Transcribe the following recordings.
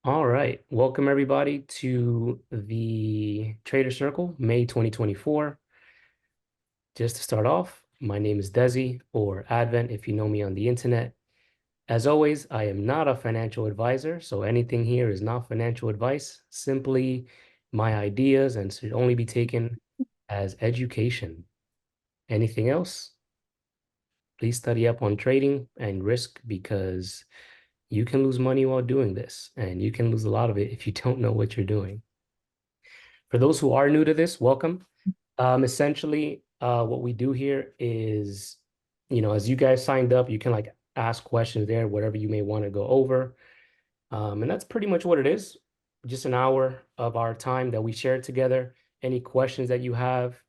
All right. Welcome everybody to the Trader Circle, May 2024. Just to start off, my name is Desi or Advent if you know me on the internet. As always, I am not a financial advisor, so anything here is not financial advice, simply my ideas and should only be taken as education. Anything else? Please study up on trading and risk because you can lose money while doing this, and you can lose a lot of it if you don't know what you're doing. For those who are new to this, welcome. Essentially, what we do here is, as you guys signed up, you can like ask questions there, whatever you may want to go over. And that's pretty much what it is. Just an hour of our time that we share together. Any questions that you have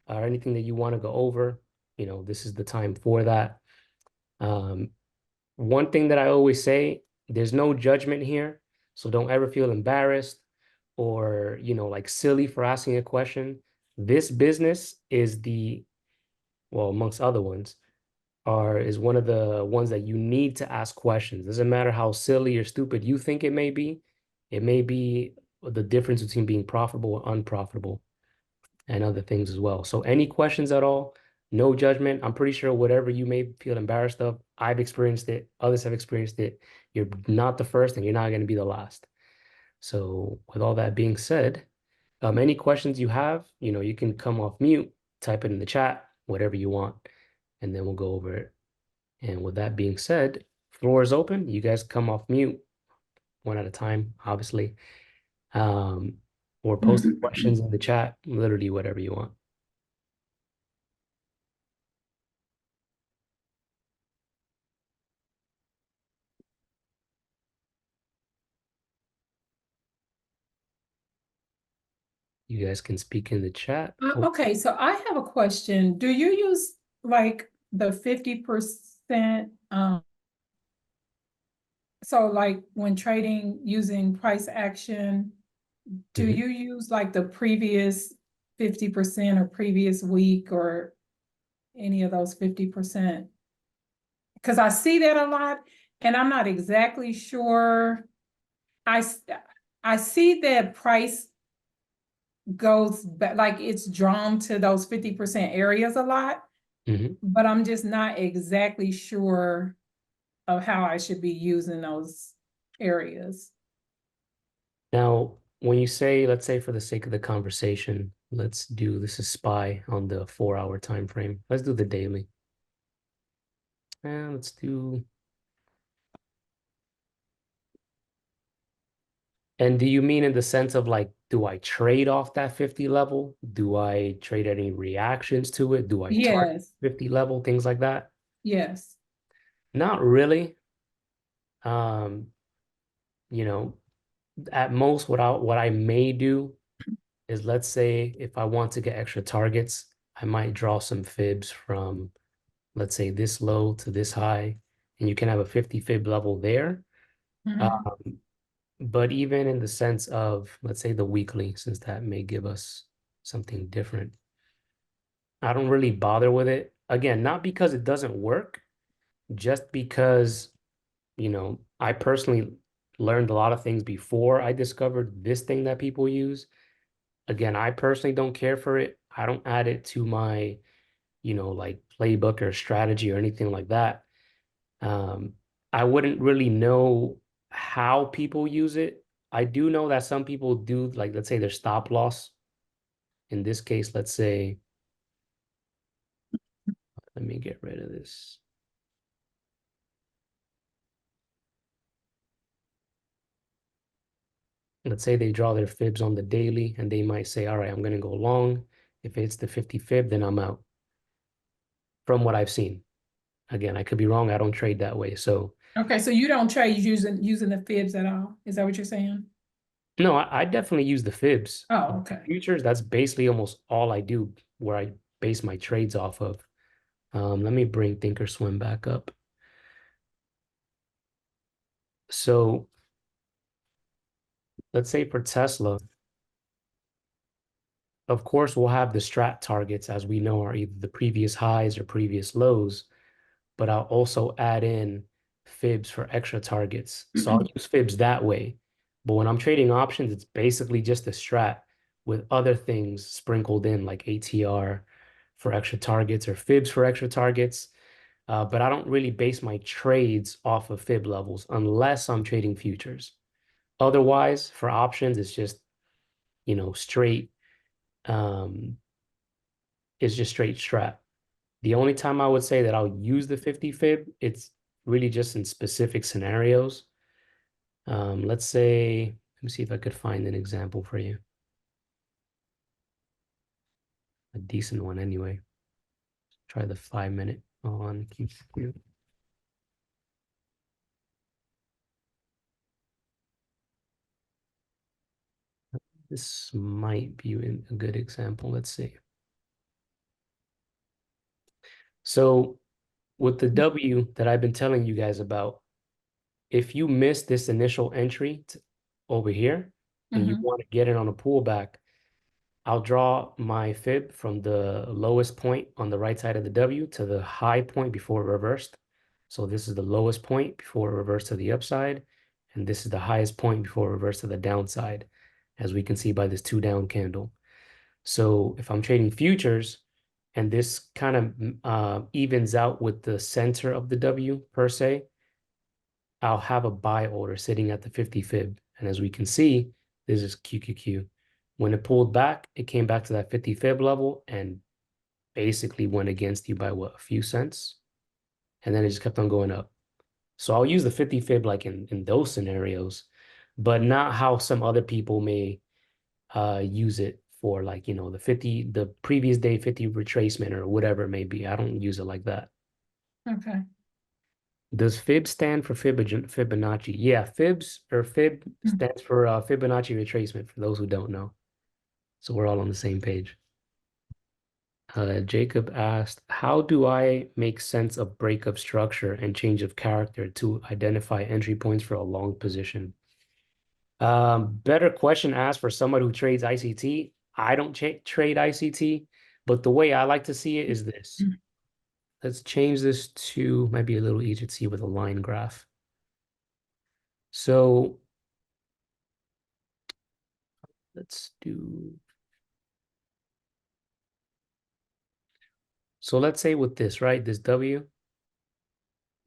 or anything that you want to go over, this is the time for that. Um, One thing that I always say, there's no judgment here. So don't ever feel embarrassed or, like silly for asking a question. This business is well, amongst other ones, is one of the ones that you need to ask questions. Doesn't matter how silly or stupid you think it may be the difference between being profitable or unprofitable and other things as well. So any questions at all, no judgment. I'm pretty sure whatever you may feel embarrassed of, I've experienced it, others have experienced it. You're not the first and you're not going to be the last. So with all that being said, any questions you have, you can come off mute, type it in the chat, whatever you want, and then we'll go over it. And with that being said, floor is open. You guys come off mute one at a time, obviously. Um, or post questions in the chat, literally whatever you want. You guys can speak in the chat. Okay, so I have a question. Do you use like the 50%? So like when trading using price action, do Mhm. you use like the previous 50% or previous week or any of those 50%? Because I see that a lot and I'm not exactly sure. I see that price goes back, like it's drawn to those 50% areas a lot, Mhm. but I'm just not exactly sure of how I should be using those areas. Now, when you say, let's say for the sake of the conversation, let's do this is SPY on the 4 hour time frame. Let's do the daily. And let's do. And do you mean in the sense of like, do I trade off that 50 level? Do I trade any reactions to it? Do I target Yes, 50 level, things like that? yes. Not really. Um, you know, at most what I may do is let's say if I want to get extra targets, I might draw some fibs from let's say this low to this high, and you can have a 50 fib level there. Mhm. Um, but even in the sense of, let's say the weekly, since that may give us something different, I don't really bother with it. Again, not because it doesn't work, just because, I personally learned a lot of things before I discovered this thing that people use. Again, I personally don't care for it. I don't add it to my, like playbook or strategy or anything like that. Um, I wouldn't really know how people use it. I do know that some people do, like, let's say their stop loss. In this case, let's say, let me get rid of this. Let's say they draw their fibs on the daily and they might say, all right, I'm going to go long. If it's the 50 fib, then I'm out from what I've seen. Again, I could be wrong. I don't trade that way. So, Okay, so you don't trade using the fibs at all? Is that what you're saying? no, I definitely use the fibs. Oh, okay. Futures, that's basically almost all I do where I base my trades off of. Let me bring Thinkorswim back up. So let's say for Tesla, of course, we'll have the strat targets as we know are either the previous highs or previous lows, but I'll also add in fibs for extra targets. So I'll use fibs that way. But when I'm trading options, it's basically just a strat with other things sprinkled in, like ATR for extra targets or fibs for extra targets. But I don't really base my trades off of fib levels unless I'm trading futures. Otherwise, for options, it's just, straight, um, it's just straight strat. The only time I would say that I'll use the 50 fib, it's really just in specific scenarios. Let's say, let me see if I could find an example for you. A decent one anyway. Try the 5 minute on QQ. This might be a good example. Let's see. So with the W that I've been telling you guys about, if you miss this initial entry over here and you Mhm. want to get it on a pullback, I'll draw my fib from the lowest point on the right side of the W to the high point before it reversed. So this is the lowest point before it reversed to the upside, and this is the highest point before it reversed to the downside, as we can see by this 2 down candle. So if I'm trading futures and this kind of evens out with the center of the W per se, I'll have a buy order sitting at the 50 fib. And as we can see, this is QQQ. When it pulled back, it came back to that 50 fib level and basically went against you by what, a few cents? And then it just kept on going up. So I'll use the 50 fib like in those scenarios, but not how some other people may use it for, like, the previous day 50 retracement or whatever it may be. I don't use it like that. Okay. Does fib stand for Fibonacci? Yeah, fib Mm. stands for Fibonacci retracement for those who don't know. So we're all on the same page. Jacob asked, how do I make sense of breakup structure and change of character to identify entry points for a long position? Better question asked for someone who trades ICT. I don't trade ICT, but the way I like to see it is this. Let's change this to, might be a little easier to see with a line graph. So let's do, so let's say with this, right? This W,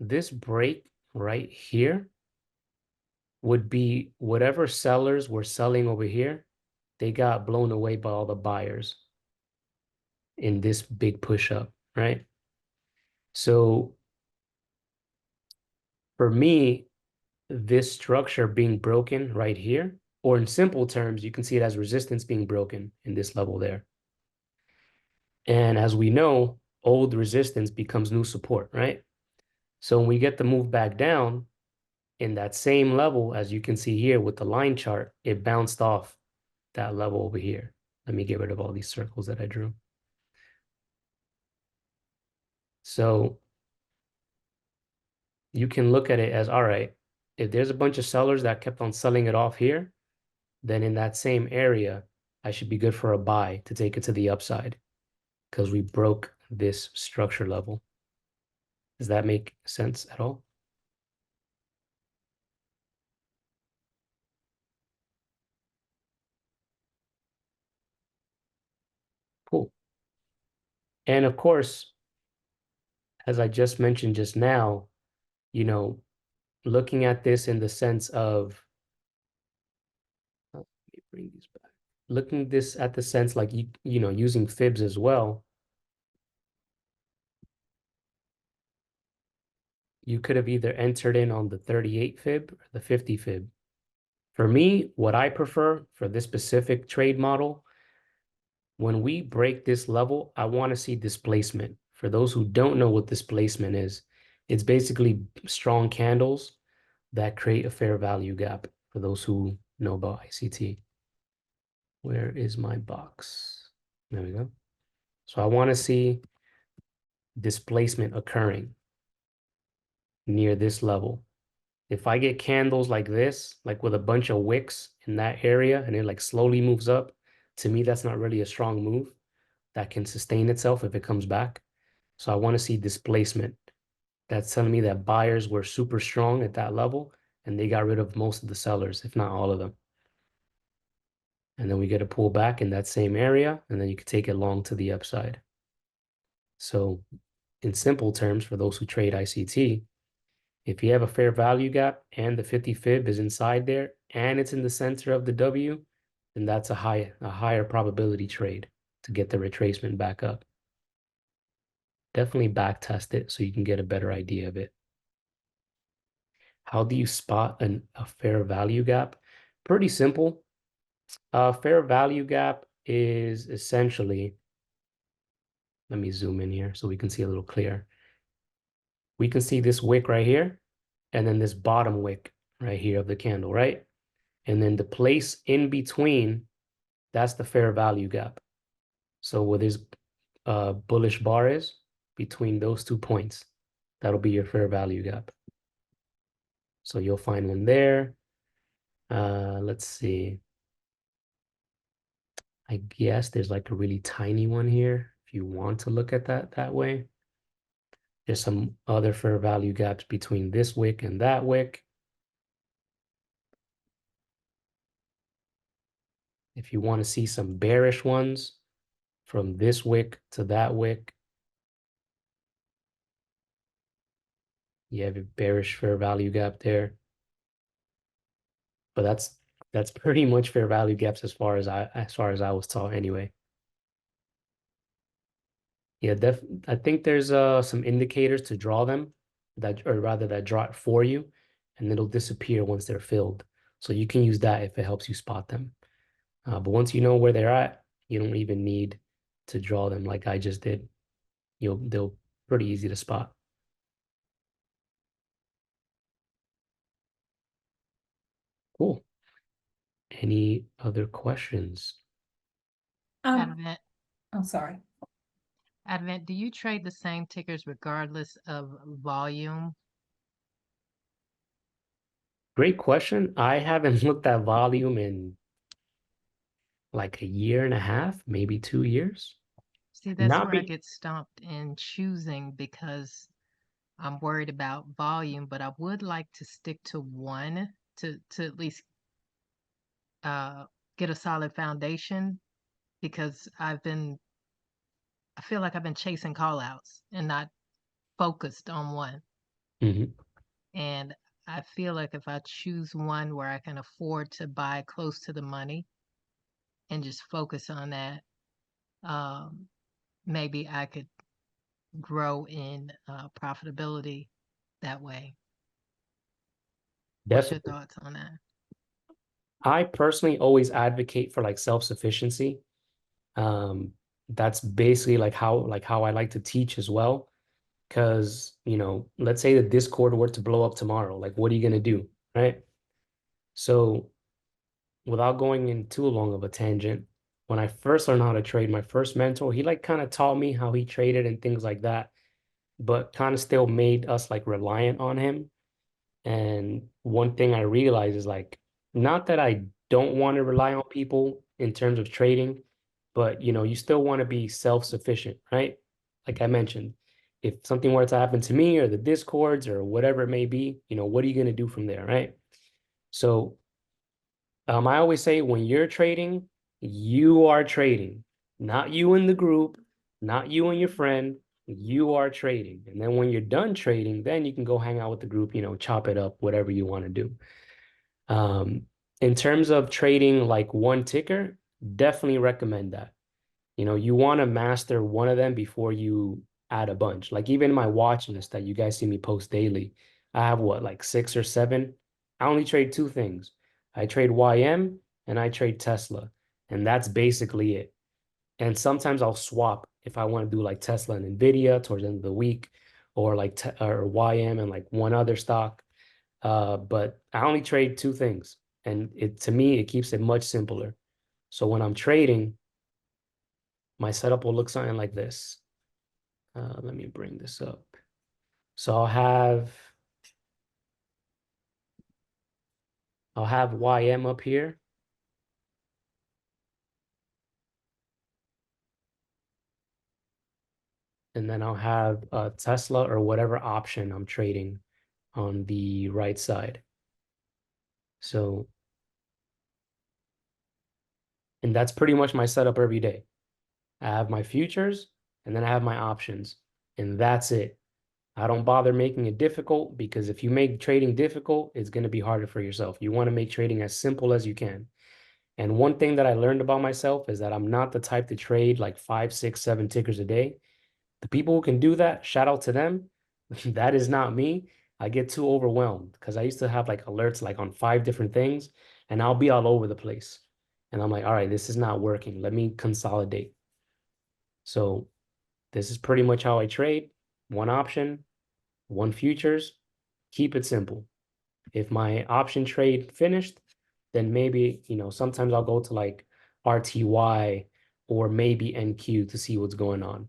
this break right here would be whatever sellers were selling over here, they got blown away by all the buyers in this big push up, right? So for me, this structure being broken right here, or in simple terms, you can see it as resistance being broken in this level there. And as we know, old resistance becomes new support, right? So when we get the move back down in that same level, as you can see here with the line chart, it bounced off that level over here. Let me get rid of all these circles that I drew. So you can look at it as, all right, if there's a bunch of sellers that kept on selling it off here, then in that same area, I should be good for a buy to take it to the upside because we broke this structure level. Does that make sense at all? Cool. And of course, as I just mentioned just now, you know, looking at this in the sense of, let me bring these back. Looking this at the sense like using fibs as well, you could have either entered in on the 38 fib or the 50 fib. For me, what I prefer for this specific trade model, when we break this level, I want to see displacement. For those who don't know what displacement is, it's basically strong candles that create a fair value gap for those who know about ICT. Where is my box? There we go. So I want to see displacement occurring near this level. If I get candles like this, like with a bunch of wicks in that area, and it like slowly moves up, to me, that's not really a strong move that can sustain itself if it comes back. So I want to see displacement. That's telling me that buyers were super strong at that level and they got rid of most of the sellers, if not all of them. And then we get a pull back in that same area, and then you can take it long to the upside. So in simple terms, for those who trade ICT, if you have a fair value gap and the 50 fib is inside there and it's in the center of the W, then that's a higher probability trade to get the retracement back up. Definitely back test it so you can get a better idea of it. How do you spot a fair value gap? Pretty simple. A fair value gap is essentially, let me zoom in here so we can see a little clearer. We can see this wick right here, and then this bottom wick right here of the candle, right? And then the place in between, that's the fair value gap. So where this bullish bar is, between those 2 points, that'll be your fair value gap. So you'll find one there. Let's see. I guess there's like a really tiny one here if you want to look at that way. There's some other fair value gaps between this wick and that wick. If you want to see some bearish ones from this wick to that wick, you have a bearish fair value gap there. But that's pretty much fair value gaps as far as I was taught anyway. Yeah, I think there's some indicators to draw them, that or rather that draw it for you, and it'll disappear once they're filled. So you can use that if it helps you spot them. But once you know where they're at, you don't even need to draw them like I just did. They'll pretty easy to spot. Cool. Any other questions? Um, Advent, I'm sorry. Advent, do you trade the same tickers regardless of volume? Great question. I haven't looked at volume in like a year and a half, maybe 2 years. See, that's Not where I be get stumped in choosing because I'm worried about volume, but I would like to stick to one to at least uh, get a solid foundation because I feel like I've been chasing call outs and not focused on one. Mhm. And I feel like if I choose one where I can afford to buy close to the money and just focus on that, um, maybe I could grow in profitability that way. What's your Definitely. thoughts on that? I personally always advocate for like self-sufficiency. Um, that's basically like how I like to teach as well. Because, let's say the Discord were to blow up tomorrow, like what are you gonna do? Right? So without going in too long of a tangent, when I first learned how to trade, my first mentor, he like kind of taught me how he traded and things like that, but kind of still made us like reliant on him. And one thing I realized is like, not that I don't want to rely on people in terms of trading, but you still want to be self-sufficient, right? Like I mentioned, if something were to happen to me or the discords or whatever it may be, what are you going to do from there, right? So I always say when you're trading, you are trading, not you in the group, not you and your friend. You are trading. And then when you're done trading, then you can go hang out with the group, chop it up, whatever you want to do. Um, in terms of trading like one ticker, definitely recommend that. You want to master one of them before you add a bunch. Like even my watch list that you guys see me post daily, I have what, like 6 or 7? I only trade two things. I trade YM and I trade Tesla. And that's basically it. And sometimes I'll swap if I want to do like Tesla and Nvidia towards the end of the week, or like or YM and like one other stock. But I only trade two things. And to me, it keeps it much simpler. So when I'm trading, my setup will look something like this. Let me bring this up. So I'll have YM up here. And then I'll have Tesla or whatever option I'm trading on the right side. So, and that's pretty much my setup every day. I have my futures and then I have my options, and that's it. I don't bother making it difficult because if you make trading difficult, it's going to be harder for yourself. You want to make trading as simple as you can. And one thing that I learned about myself is that I'm not the type to trade like 5, 6, 7 tickers a day. The people who can do that, shout out to them. That is not me. I get too overwhelmed because I used to have like alerts like on 5 different things and I'll be all over the place. And I'm like, all right, this is not working. Let me consolidate. So this is pretty much how I trade. One option, one futures, keep it simple. If my option trade finished, then maybe, sometimes I'll go to like RTY or maybe NQ to see what's going on.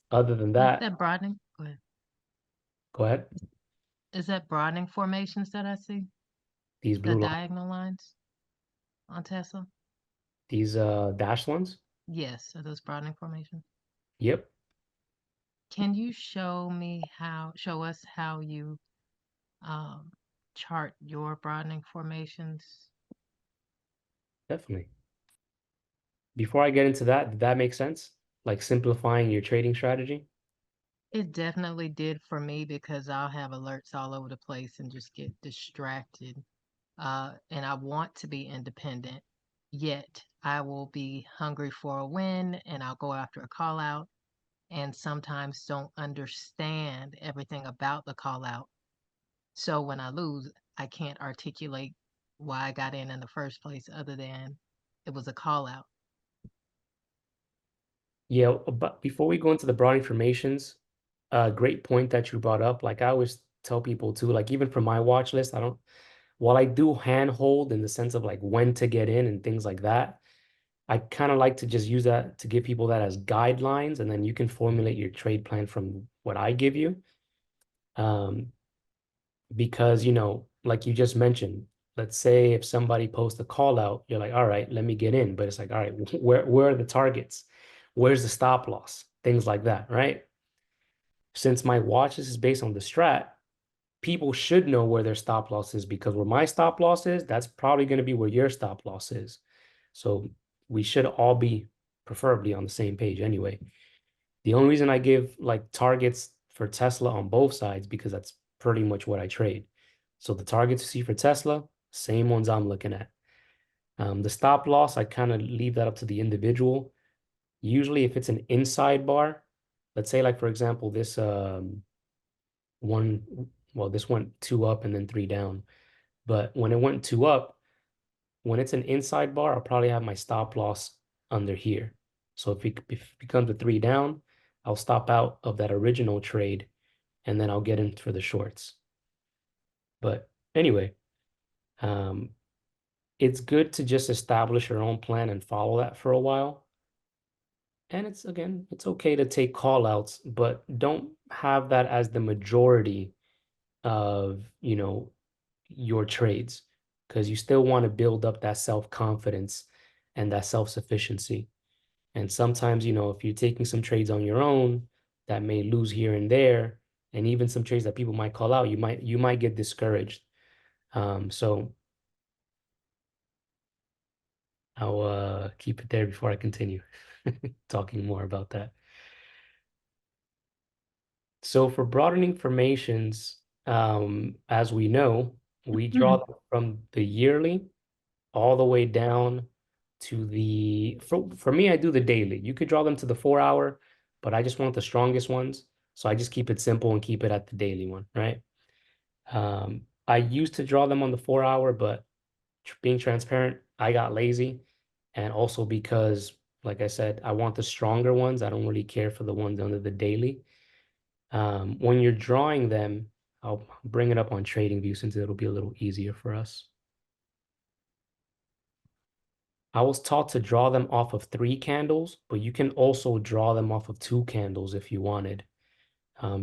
Other than Is that, that broadening? Go ahead. go ahead. Is that broadening formations that I see? These The blue lines, diagonal lines on Tesla? these dashed ones. Yes, are those broadening formations? Yep, Can you show us how you um, chart your broadening formations? definitely. Before I get into that, did that make sense? Like simplifying your trading strategy? It definitely did for me because I'll have alerts all over the place and just get distracted. And I want to be independent, yet I will be hungry for a win and I'll go after a call out and sometimes don't understand everything about the call out. So when I lose, I can't articulate why I got in the first place other than it was a call out. Yeah, but before we go into the broad informations, great point that you brought up. Like I always tell people too, like even for my watch list, while I do handhold in the sense of like when to get in and things like that, I kind of like to just use that to give people that as guidelines, and then you can formulate your trade plan from what I give you. Um, because, like you just mentioned, let's say if somebody posts a call out, you're like, all right, let me get in. But it's like, all right, where are the targets? Where's the stop loss? Things like that, right? Since my watch is based on the strat, people should know where their stop loss is because where my stop loss is, that's probably going to be where your stop loss is. So we should all be preferably on the same page anyway. The only reason I give like targets for Tesla on both sides because that's pretty much what I trade. So the targets you see for Tesla, same ones I'm looking at. The stop loss, I kind of leave that up to the individual. Usually if it's an inside bar, let's say like for example, this one, well, this went 2 up and then 3 down. But when it went 2 up, when it's an inside bar, I'll probably have my stop loss under here. So if it becomes a 3 down, I'll stop out of that original trade and then I'll get in for the shorts. But anyway, um, it's good to just establish your own plan and follow that for a while. And it's okay to take call outs, but don't have that as the majority of, your trades because you still want to build up that self-confidence and that self-sufficiency. And sometimes, if you're taking some trades on your own that may lose here and there, and even some trades that people might call out, you might get discouraged. So I'll keep it there before I continue talking more about that. So for broadening formations, as we know, we draw them from the yearly all the way down to for me, I do the daily. You could draw them to the 4 hour, but I just want the strongest ones. So I just keep it simple and keep it at the daily one, right? I used to draw them on the 4 hour, but being transparent, I got lazy. And also because, like I said, I want the stronger ones. I don't really care for the ones under the daily. When you're drawing them, I'll bring it up on TradingView since it'll be a little easier for us. I was taught to draw them off of 3 candles, but you can also draw them off of 2 candles if you wanted.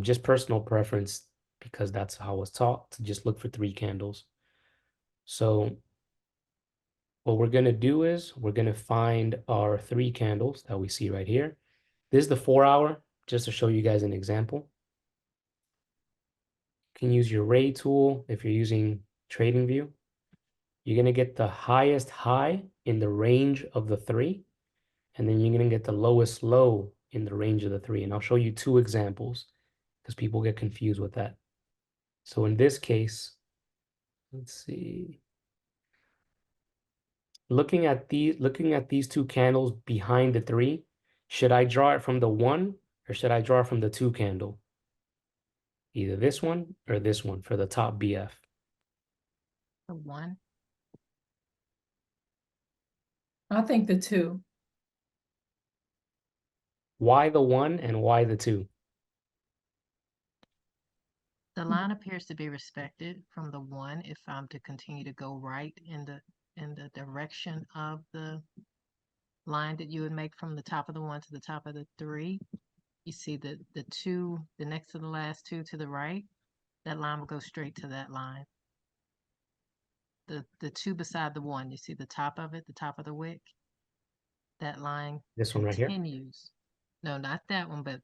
Just personal preference because that's how I was taught to just look for 3 candles. So what we're going to do is we're going to find our 3 candles that we see right here. This is the 4 hour, just to show you guys an example. You can use your Ray tool if you're using TradingView. you're going to get the highest high in the range of the three, and then you're going to get the lowest low in the range of the three. And I'll show you two examples because people get confused with that. So in this case, let's see. Looking at these two candles behind the three, should I draw it from the one or should I draw it from the two candle? Either this one or this one for the top BF. The one. I think the two. Why the one and why the two? The line appears to be respected from the one if I'm to continue to go right in the direction of the line that you would make from the top of the one to the top of the three. You see the two, the next to the last two to the right, that line will go straight to that line. The two beside the one, you see the top of it, the top of the wick? That line This one right here? continues. No, not that one, but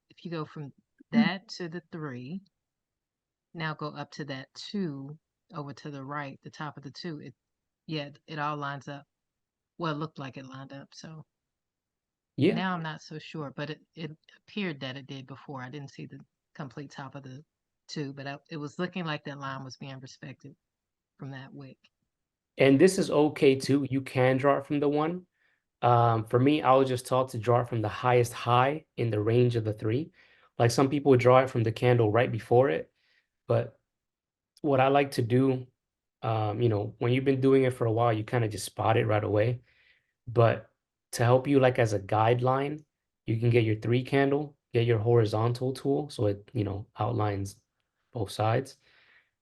if you go from that to the three, now go up to that two over to the right, the top of the two. It all lines up. Well, it looked like it lined up. So Yeah. now I'm not so sure, but it appeared that it did before. I didn't see the complete top of the two, but it was looking like that line was being respected from that wick. And this is okay too. You can draw it from the one. For me, I was just taught to draw it from the highest high in the range of the three. Like some people would draw it from the candle right before it. But what I like to do, when you've been doing it for a while, you kind of just spot it right away. But to help you like as a guideline, you can get your three candle, get your horizontal tool so it, outlines both sides.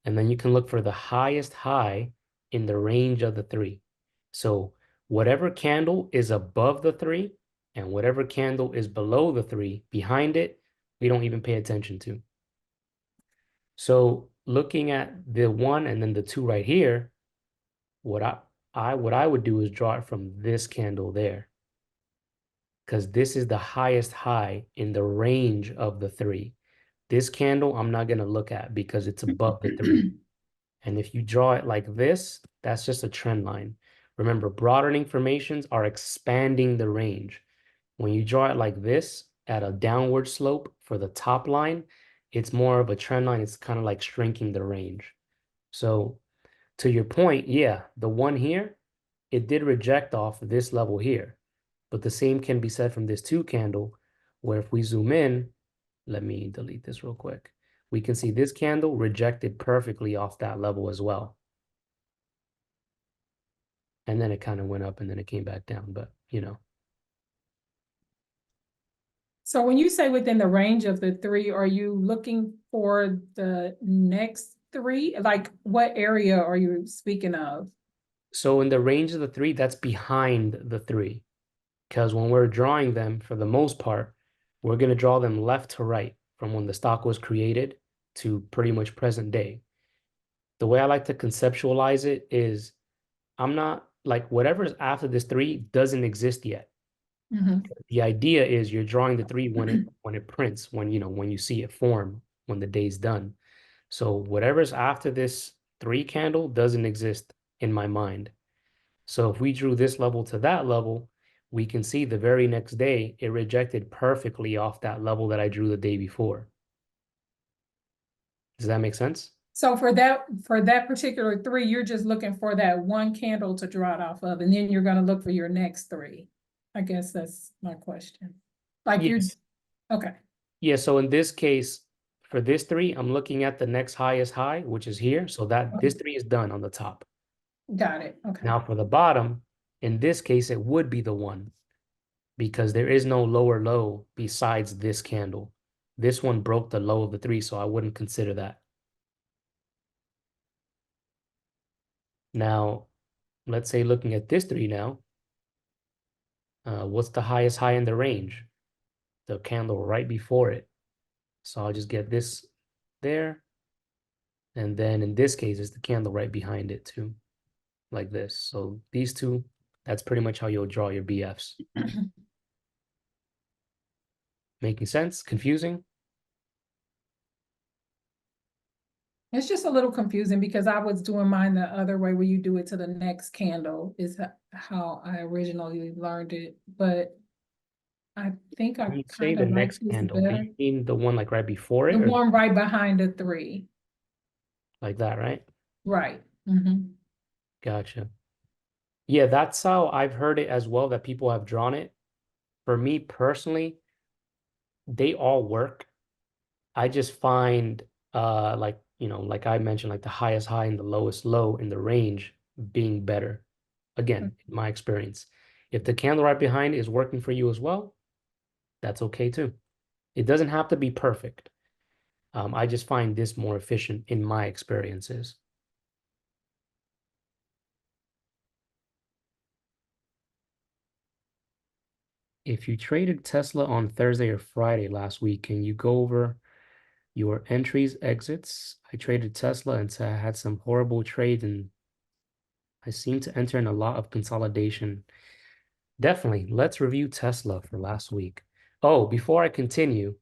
And then you can look for the highest high in the range of the three. So whatever candle is above the three and whatever candle is below the three, behind it, we don't even pay attention to. So looking at the one and then the two right here, what I would do is draw it from this candle there. Because this is the highest high in the range of the three. This candle I'm not going to look at because it's above the three. And if you draw it like this, that's just a trend line. Remember, broadening formations are expanding the range. When you draw it like this at a downward slope for the top line, it's more of a trend line. It's kind of like shrinking the range. So to your point, yeah, the one here, it did reject off this level here. But the same can be said from this two candle, where if we zoom in, let me delete this real quick. We can see this candle rejected perfectly off that level as well. And then it kind of went up and then it came back down, but So when you say within the range of the three, are you looking for the next three? Like what area are you speaking of? So in the range of the three, that's behind the three. Because when we're drawing them, for the most part, we're going to draw them left to right from when the stock was created to pretty much present day. The way I like to conceptualize it is I'm not like whatever's after this three doesn't exist yet. The idea is you're drawing the three when it prints, when you see it form, when the day's done. So whatever's after this three candle doesn't exist in my mind. So if we drew this level to that level, we can see the very next day it rejected perfectly off that level that I drew the day before. Does that make sense? So for that particular three, you're just looking for that one candle to draw it off of, and then you're gonna look for your next three. I guess that's my question. Like Yes. okay. Yeah, so in this case, for this three, I'm looking at the next highest high, which is here. So that this three is done on the top. Got it. Okay. Now for the bottom, in this case, it would be the one because there is no lower low besides this candle. This one broke the low of the three, so I wouldn't consider that. Now, let's say looking at this three now, what's the highest high in the range? The candle right before it. So I'll just get this there. And then in this case, it's the candle right behind it too, like this. So these two, that's pretty much how you'll draw your BFs. Making sense? Confusing? It's just a little confusing because I was doing mine the other way where you do it to the next candle is how I originally learned it, but I think I When you say kind the of like next this candle, do better. you mean the one like right before The it or one right behind the 3, like that, right? right? Mm-hmm. Gotcha. Yeah, that's how I've heard it as well, that people have drawn it. For me personally, they all work. I just find like, you know, like I mentioned, like the highest high and the lowest low in the range being better. Again, in my experience. If the candle right behind is working for you as well, that's okay too. It doesn't have to be perfect. I just find this more efficient in my experiences. If you traded Tesla on Thursday or Friday last week, can you go over your entries, exits? I traded Tesla and so I had some horrible trades and I seem to enter in a lot of consolidation. Definitely. Let's review Tesla for last week. Oh, before I continue,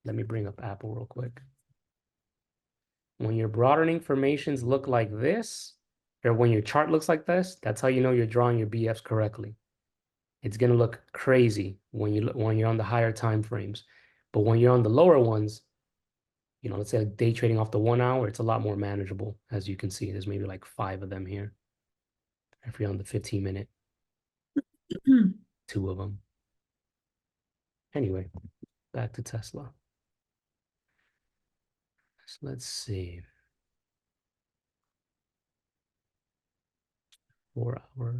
let me bring up Apple real quick. When your broadening formations look like this, or when your chart looks like this, that's how you know you're drawing your BFs correctly. It's gonna look crazy when you're on the higher time frames. But when you're on the lower ones, you know, let's say day trading off the 1 hour, it's a lot more manageable. As you can see, there's maybe like 5 of them here. If you're on the 15-minute, 2 of them. Anyway, back to Tesla. So let's see. 4 hour.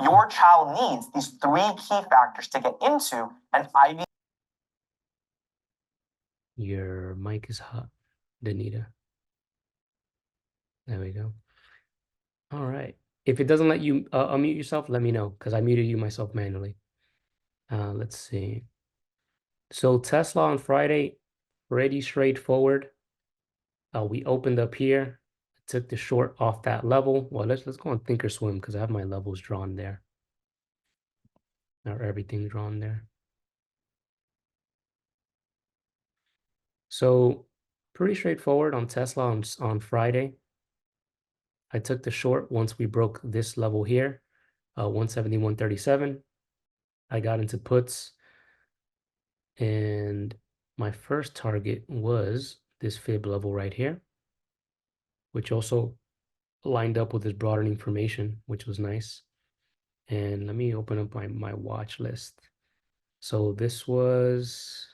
Your child needs these 3 key factors to get into an Ivy. Your mic is hot, Danita. There we go. All right. If it doesn't let you unmute yourself, let me know because I muted you myself manually. Let's see. So Tesla on Friday, pretty straightforward. We opened up here, took the short off that level. Well, let's go on Thinkorswim because I have my levels drawn there. Or everything drawn there. So pretty straightforward on Tesla on Friday. I took the short once we broke this level here, 171.37. I got into puts and my first target was this fib level right here, which also lined up with this broadening formation, which was nice. And let me open up my watch list. So this was,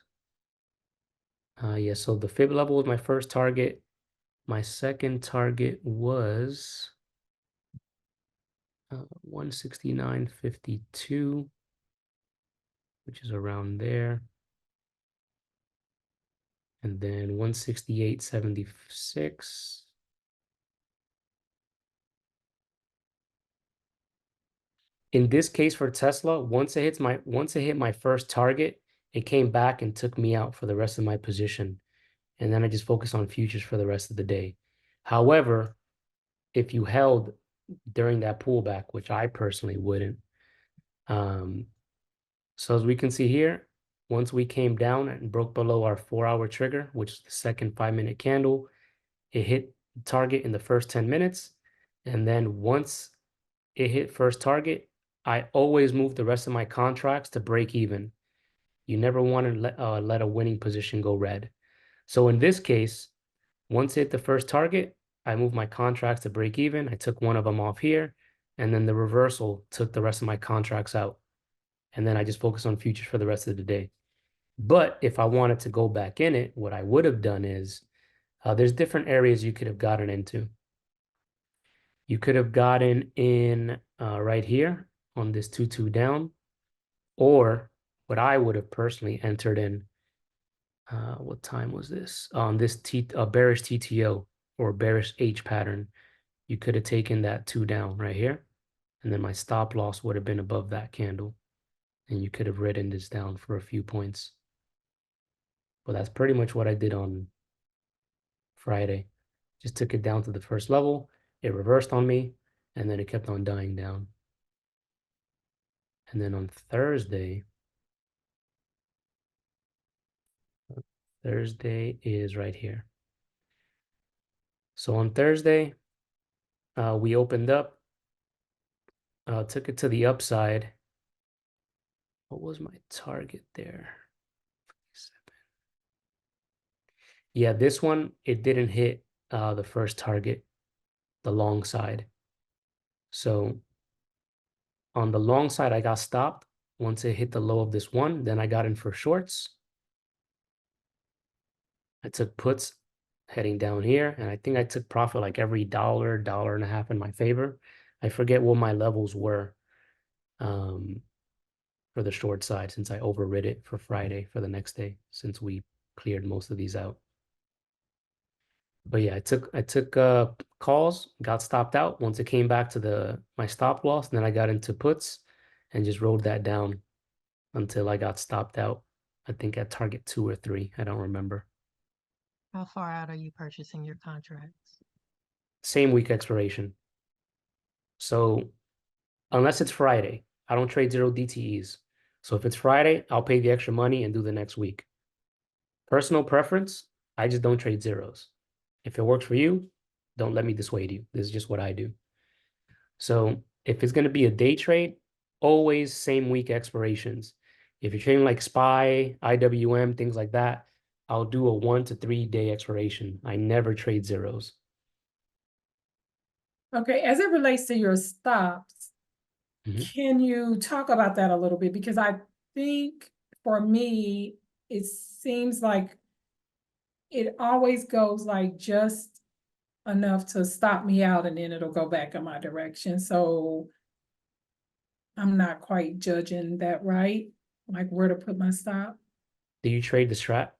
yeah, so the fib level was my first target. My second target was 169.52, which is around there. And then 168.76. In this case for Tesla, once it hit my first target, it came back and took me out for the rest of my position. And then I just focused on futures for the rest of the day. However, if you held during that pullback, which I personally wouldn't, so as we can see here, once we came down and broke below our 4-hour trigger, which is the second 5-minute candle, it hit target in the first 10 minutes. And then once it hit first target, I always move the rest of my contracts to break even. You never want to let a winning position go red. So in this case, once it hit the first target, I moved my contracts to break even. I took one of them off here, and then the reversal took the rest of my contracts out. And then I just focused on futures for the rest of the day. But if I wanted to go back in it, what I would have done is there's different areas you could have gotten into. You could have gotten in right here on this 2-2 down, or what I would have personally entered in. What time was this? On this bearish TTO or bearish H pattern, you could have taken that 2 down right here, and then my stop loss would have been above that candle, and you could have ridden this down for a few points. But that's pretty much what I did on Friday. Just took it down to the first level, it reversed on me, and then it kept on dying down. And then on Thursday is right here. So on Thursday, we opened up, took it to the upside. What was my target there? Yeah, this one, it didn't hit the first target, the long side. So on the long side, I got stopped. Once it hit the low of this one, then I got in for shorts. I took puts heading down here, and I think I took profit like every dollar, dollar and a half in my favor. I forget what my levels were for the short side since I overrid it for Friday for the next day since we cleared most of these out. But yeah, I took calls, got stopped out. Once it came back to my stop loss, then I got into puts and just rode that down until I got stopped out. I think at target 2 or 3. I don't remember. How far out are you purchasing your contracts? Same week expiration. So unless it's Friday, I don't trade 0 DTEs. So if it's Friday, I'll pay the extra money and do the next week. Personal preference, I just don't trade zeros. If it works for you, don't let me dissuade you. This is just what I do. So if it's going to be a day trade, always same week expirations. If you're trading like SPY, IWM, things like that, I'll do a 1 to 3 day expiration. I never trade zeros. Okay, as it relates to your stops, Mhm. can you talk about that a little bit? Because I think for me, it seems like it always goes like just enough to stop me out and then it'll go back in my direction. So I'm not quite judging that right, like where to put my stop. Do you trade the strat?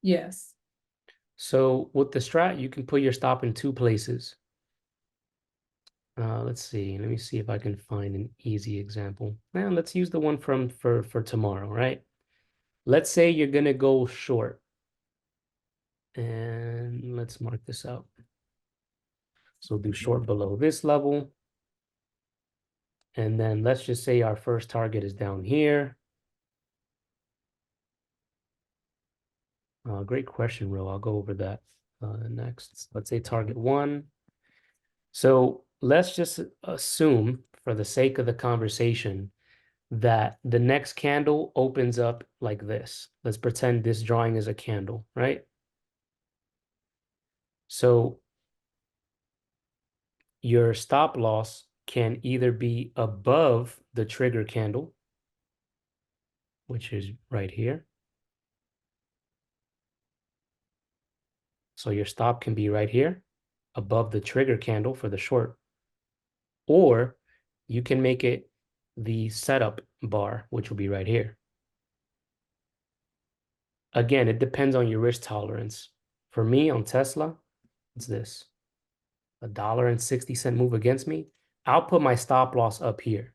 Yes. So with the strat, you can put your stop in 2 places. Let's see. Let me see if I can find an easy example. Now let's use the one for tomorrow, right? Let's say you're gonna go short. And let's mark this out. So do short below this level. And then let's just say our first target is down here. Great question, Ro. I'll go over that next. Let's say target 1. So let's just assume, for the sake of the conversation, that the next candle opens up like this. Let's pretend this drawing is a candle, right? So your stop loss can either be above the trigger candle, which is right here. So your stop can be right here, above the trigger candle for the short. Or you can make it the setup bar, which will be right here. Again, it depends on your risk tolerance. For me on Tesla, it's this. $1.60 move against me. I'll put my stop loss up here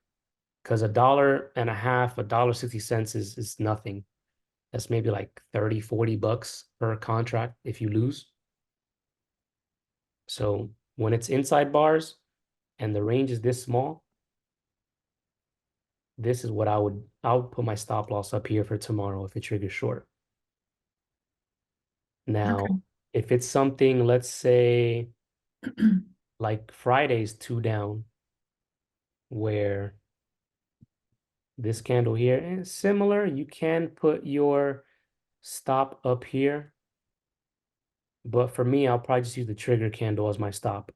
because $1.50, $1.60 is nothing. That's maybe like 30, 40 bucks per contract if you lose. So when it's inside bars and the range is this small, this is what I would put my stop loss up here for tomorrow if it triggers short. Now, Okay. if it's something, let's say like Friday's 2 down, where this candle here is similar, you can put your stop up here. But for me, I'll probably just use the trigger candle as my stop,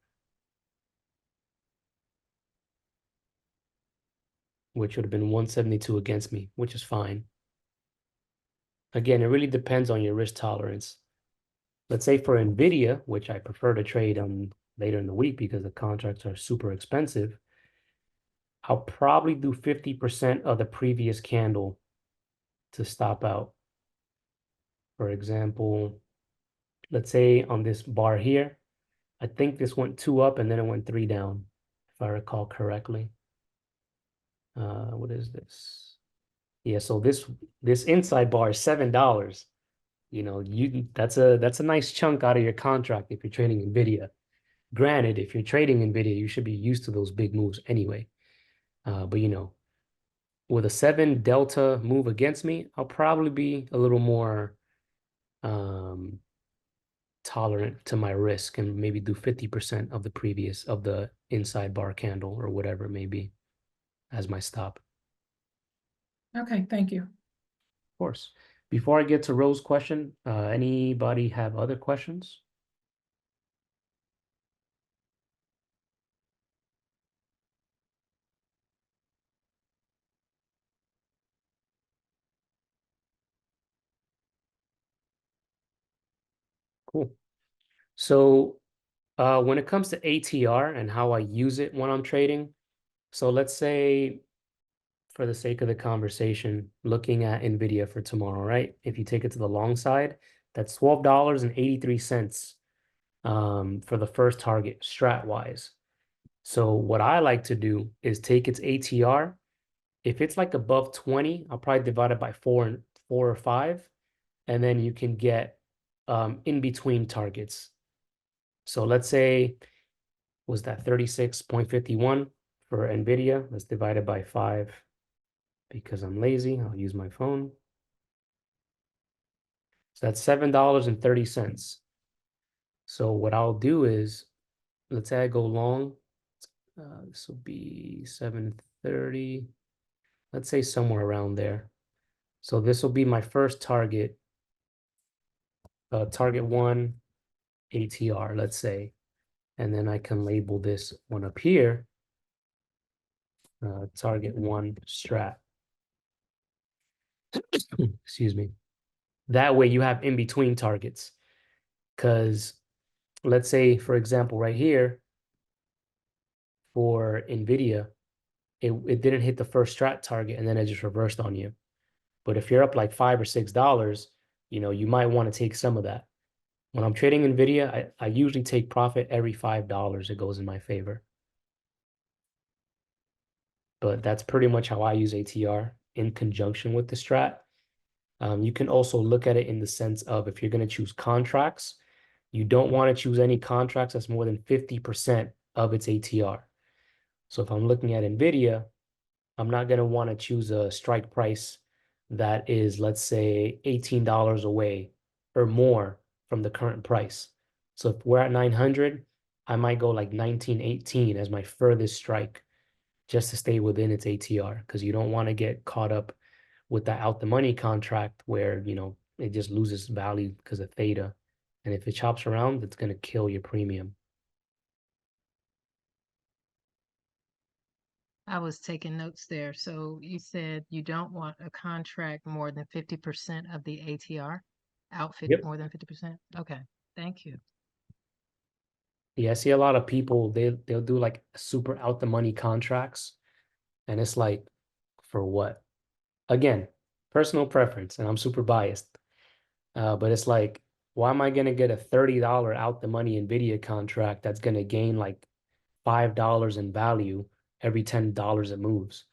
which would have been 172 against me, which is fine. Again, it really depends on your risk tolerance. Let's say for NVIDIA, which I prefer to trade on later in the week because the contracts are super expensive, I'll probably do 50% of the previous candle to stop out. For example, let's say on this bar here, I think this went 2 up and then it went 3 down, if I recall correctly. What is this? Yeah, so this inside bar is $7. You know, that's a nice chunk out of your contract if you're trading NVIDIA. Granted, if you're trading NVIDIA, you should be used to those big moves anyway. But you know, with a 7 delta move against me, I'll probably be a little more tolerant to my risk and maybe do 50% of the previous of the inside bar candle or whatever it may be as my stop. Okay, thank you. Of course. Before I get to Rose's question, anybody have other questions? Cool. So when it comes to ATR and how I use it when I'm trading, so let's say for the sake of the conversation, looking at NVIDIA for tomorrow, right? If you take it to the long side, that's $12.83 for the first target strat wise. So what I like to do is take its ATR. If it's like above 20, I'll probably divide it by four or five, and then you can get in between targets. So let's say was that 36.51 for NVIDIA. Let's divide it by 5 because I'm lazy. I'll use my phone. So that's $7.30. So what I'll do is, let's say I go long. This will be 730. Let's say somewhere around there. So this will be my first target, target 1 ATR, let's say. And then I can label this one up here, target 1 strat. Excuse me. That way you have in between targets. Because let's say, for example, right here for NVIDIA, it didn't hit the first strat target and then it just reversed on you. But if you're up like $5 or $6, you might want to take some of that. When I'm trading NVIDIA, I usually take profit every $5 it goes in my favor. But that's pretty much how I use ATR in conjunction with the strat. You can also look at it in the sense of if you're going to choose contracts, you don't want to choose any contracts that's more than 50% of its ATR. So if I'm looking at NVIDIA, I'm not going to want to choose a strike price that is, let's say, $18 away or more from the current price. So if we're at 900, I might go like 1918 as my furthest strike just to stay within its ATR because you don't want to get caught up with that out the money contract where, it just loses value because of theta. And if it chops around, it's going to kill your premium. I was taking notes there. So you said you don't want a contract more than 50% of the ATR, outfit Yep. more than 50%. Okay, thank you. Yeah, I see a lot of people, they'll do like super out the money contracts. And it's like, for what? Again, personal preference, and I'm super biased. But it's like, why am I gonna get a $30 out the money NVIDIA contract that's gonna gain like $5 in value every $10 it moves,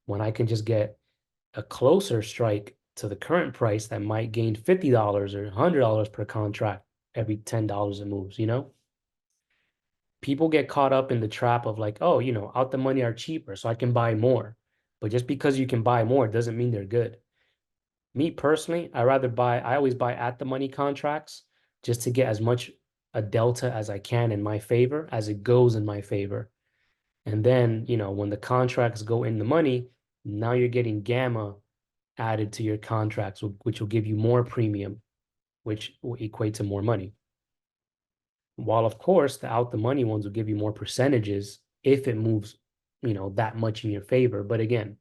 when I can just get a closer strike to the current price that might gain $50 or $100 per contract every $10 it moves, People get caught up in the trap of like, oh, out the money are cheaper, so I can buy more. But just because you can buy more doesn't mean they're good. Me personally, I always buy at the money contracts just to get as much a delta as I can in my favor as it goes in my favor. And then, when the contracts go in the money, now you're getting gamma added to your contracts, which will give you more premium, which will equate to more money. While, of course, the out the money ones will give you more percentages if it moves, that much in your favor. But again,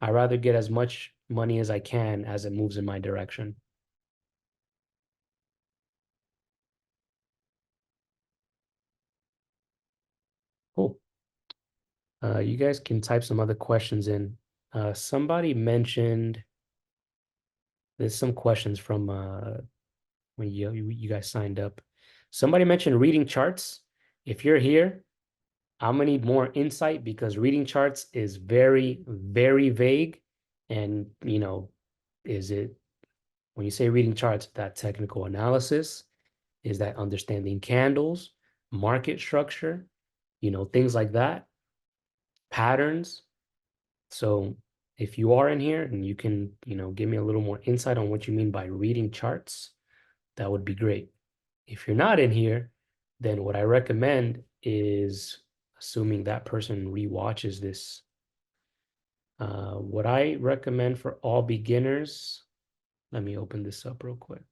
I rather get as much money as I can as it moves in my direction. Cool. You guys can type some other questions in. Somebody mentioned there's some questions from when you guys signed up. Somebody mentioned reading charts. If you're here, I'm gonna need more insight because reading charts is very, very vague. And, is it when you say reading charts, that technical analysis? Is that understanding candles, market structure, things like that, patterns? So if you are in here and you can, give me a little more insight on what you mean by reading charts, that would be great. If you're not in here, then what I recommend is, assuming that person rewatches this, what I recommend for all beginners, let me open this up real quick,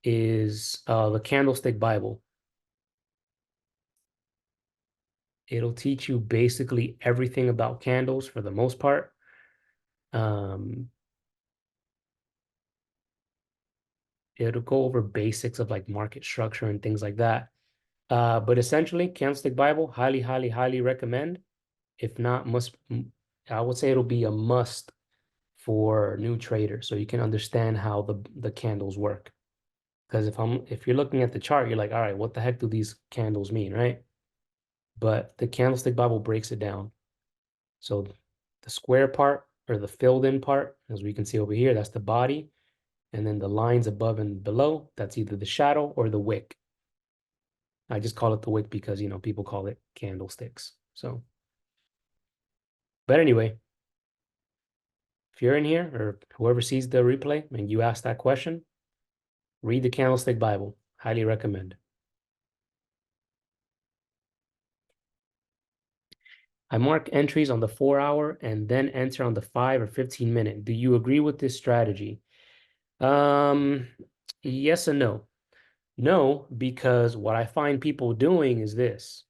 is the Candlestick Bible. It'll teach you basically everything about candles for the most part. It'll go over basics of like market structure and things like that. But essentially, Candlestick Bible, highly, highly, highly recommend. If not, I would say it'll be a must for new traders, so you can understand how the candles work. Because if you're looking at the chart, you're like, all right, what the heck do these candles mean, right? But the Candlestick Bible breaks it down. So the square part, or the filled in part, as we can see over here, that's the body. And then the lines above and below, that's either the shadow or the wick. I just call it the wick because, people call it candlesticks. So, but anyway, if you're in here, or whoever sees the replay and you ask that question, read the Candlestick Bible. Highly recommend. I mark entries on the 4-hour and then enter on the 5 or 15-minute. Do you agree with this strategy? Yes and no. No, because what I find people doing is this.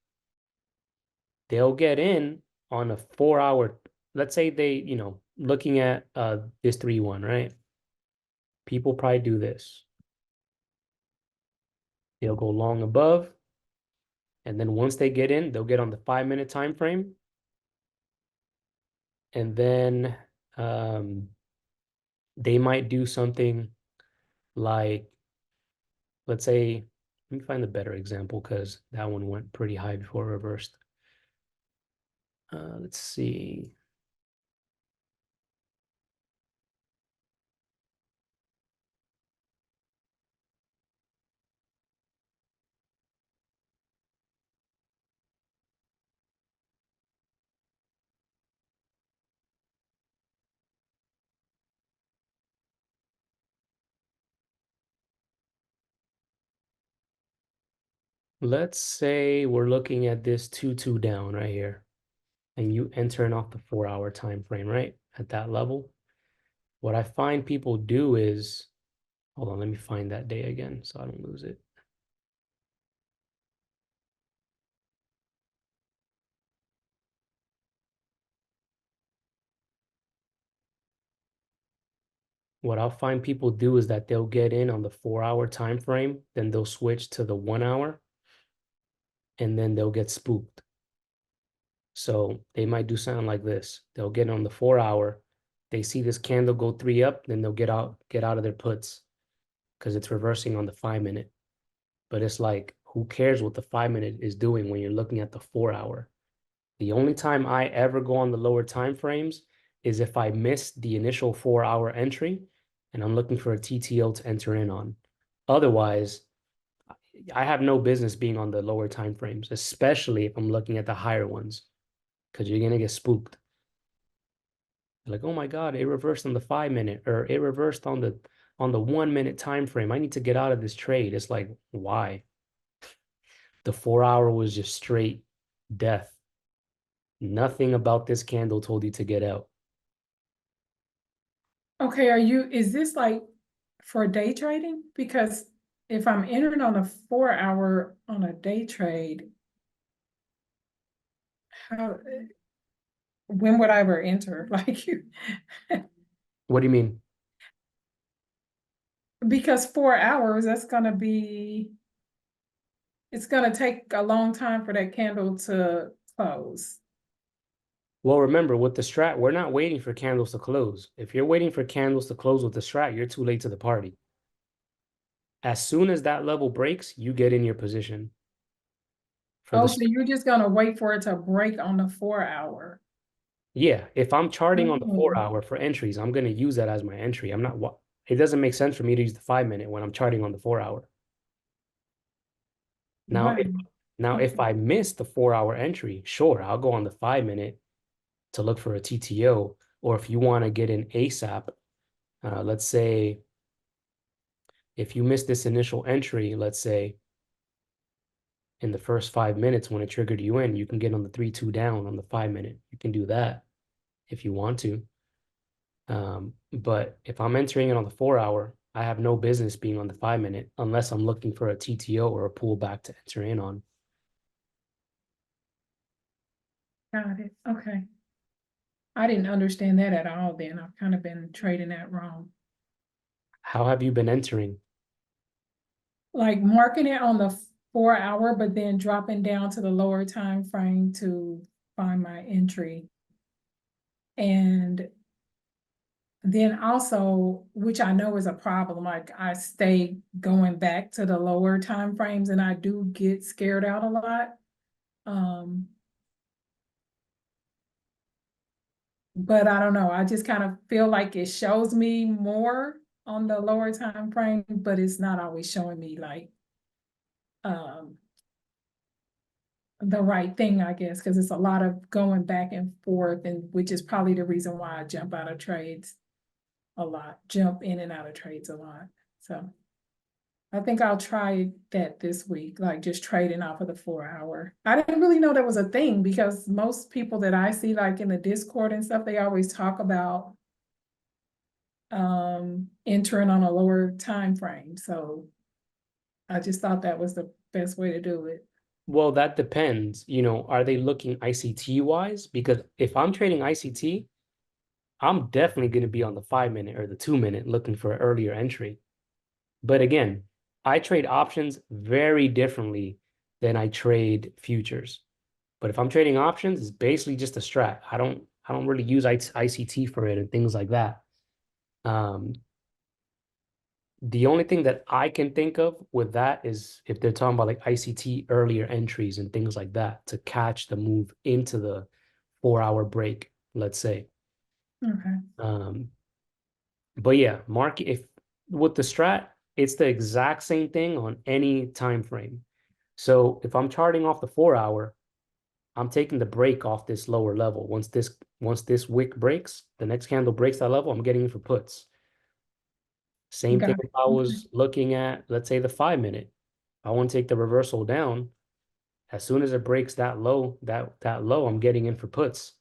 They'll get in on a 4-hour, let's say they, looking at this 3-1, right? People probably do this. They'll go long above, and then once they get in, they'll get on the 5-minute time frame. And then they might do something like, let's say, let me find a better example because that one went pretty high before it reversed. Let's see. Let's say we're looking at this 2-2 down right here, and you entering off the 4-hour time frame, right? At that level. What I find people do is, hold on, let me find that day again so I don't lose it. What I'll find people do is that they'll get in on the 4-hour time frame, then they'll switch to the 1-hour, and then they'll get spooked. So they might do something like this. They'll get on the 4-hour, they see this candle go 3 up, then they'll get out of their puts because it's reversing on the 5-minute. But it's like, who cares what the 5-minute is doing when you're looking at the 4-hour? The only time I ever go on the lower time frames is if I miss the initial 4-hour entry and I'm looking for a TTO to enter in on. Otherwise, I have no business being on the lower time frames, especially if I'm looking at the higher ones, because you're gonna get spooked. Like, oh my God, it reversed on the 5-minute, or it reversed on the 1-minute time frame. I need to get out of this trade. It's like, why? The 4-hour was just straight death. Nothing about this candle told you to get out. Okay, is this like for day trading? Because if I'm entering on a 4-hour on a day trade, when would I ever enter? Like, What do you mean? because 4 hours, it's gonna take a long time for that candle to close. Well, remember, with the strat, we're not waiting for candles to close. If you're waiting for candles to close with the strat, you're too late to the party. As soon as that level breaks, you get in your position. Oh, so you're just gonna wait for it to break on the 4-hour. Yeah, if I'm charting on the Mhm. 4-hour for entries, I'm going to use that as my entry. I'm not, it doesn't make sense for me to use the 5-minute when I'm charting on the 4-hour. Now, Right. if I miss the 4-hour entry, sure, I'll go on the 5-minute to look for a TTO. Or if you want to get in ASAP, let's say if you miss this initial entry, let's say in the first 5 minutes when it triggered you in, you can get on the 3-2 down on the 5 minute. You can do that if you want to. But if I'm entering it on the 4 hour, I have no business being on the 5 minute unless I'm looking for a TTO or a pullback to enter in on. Got it. Okay. I didn't understand that at all then. I've kind of been trading that wrong. How have you been entering? Like marking it on the 4 hour, but then dropping down to the lower time frame to find my entry. And then also, which I know is a problem, like I stay going back to the lower time frames and I do get scared out a lot. But I don't know, I just kind of feel like it shows me more on the lower time frame, but it's not always showing me like the right thing, I guess, because it's a lot of going back and forth, and which is probably the reason why I jump out of trades a lot, jump in and out of trades a lot. So I think I'll try that this week, like just trading off of the 4 hour. I didn't really know that was a thing because most people that I see like in the Discord and stuff, they always talk about entering on a lower time frame. So I just thought that was the best way to do it. Well, that depends. Are they looking ICT wise? Because if I'm trading ICT, I'm definitely going to be on the 5 minute or the 2 minute looking for an earlier entry. But again, I trade options very differently than I trade futures. But if I'm trading options, it's basically just a strat. I don't really use ICT for it and things like that. The only thing that I can think of with that is if they're talking about like ICT earlier entries and things like that to catch the move into the 4 hour break, let's say. Okay. But yeah, market if with the strat, it's the exact same thing on any time frame. So if I'm charting off the 4 hour, I'm taking the break off this lower level. Once this wick breaks, the next candle breaks that level, I'm getting in for puts. Same thing Got if it. I Okay. was looking at, let's say, the 5 minute. I want to take the reversal down. As soon as it breaks that low, that low, I'm getting in for puts.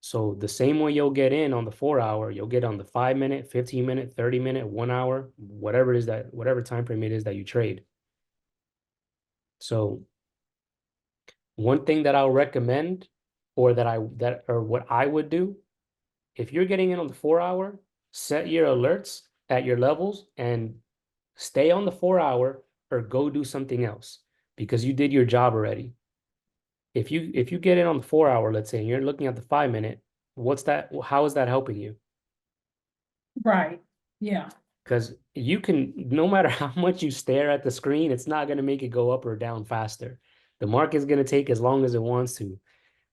So the same way you'll get in on the 4 hour, you'll get on the 5 minute, 15 minute, 30 minute, 1 hour, whatever time frame it is that you trade. So one thing that I'll recommend, or what I would do, if you're getting in on the 4 hour, set your alerts at your levels and stay on the 4 hour or go do something else because you did your job already. If you get in on the 4 hour, let's say, and you're looking at the 5 minute, how is that helping you? Right. Yeah. Because you can, no matter how much you stare at the screen, it's not going to make it go up or down faster. The market's going to take as long as it wants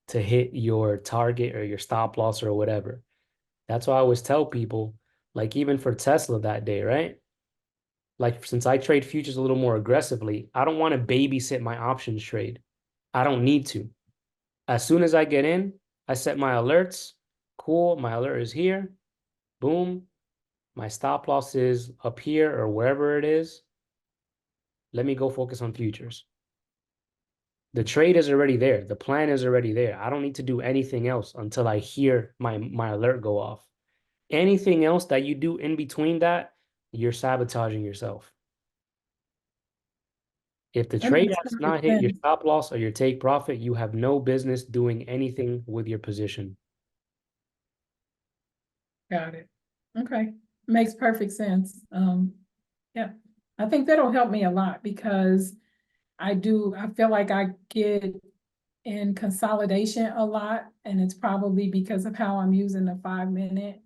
to hit your target or your stop loss or whatever. That's why I always tell people, like even for Tesla that day, right? Like since I trade futures a little more aggressively, I don't want to babysit my options trade. I don't need to. As soon as I get in, I set my alerts. Cool, my alert is here. Boom. My stop loss is up here or wherever it is. Let me go focus on futures. The trade is already there. The plan is already there. I don't need to do anything else until I hear my alert go off. Anything else that you do in between that, you're sabotaging yourself. If the That trade makes has perfect not hit your sense. stop loss or your take profit, you have no business doing anything with your position. Got it. Okay. Makes perfect sense. Yeah, I think that'll help me a lot because I feel like I get in consolidation a lot, and it's probably because of how I'm using the 5 minute.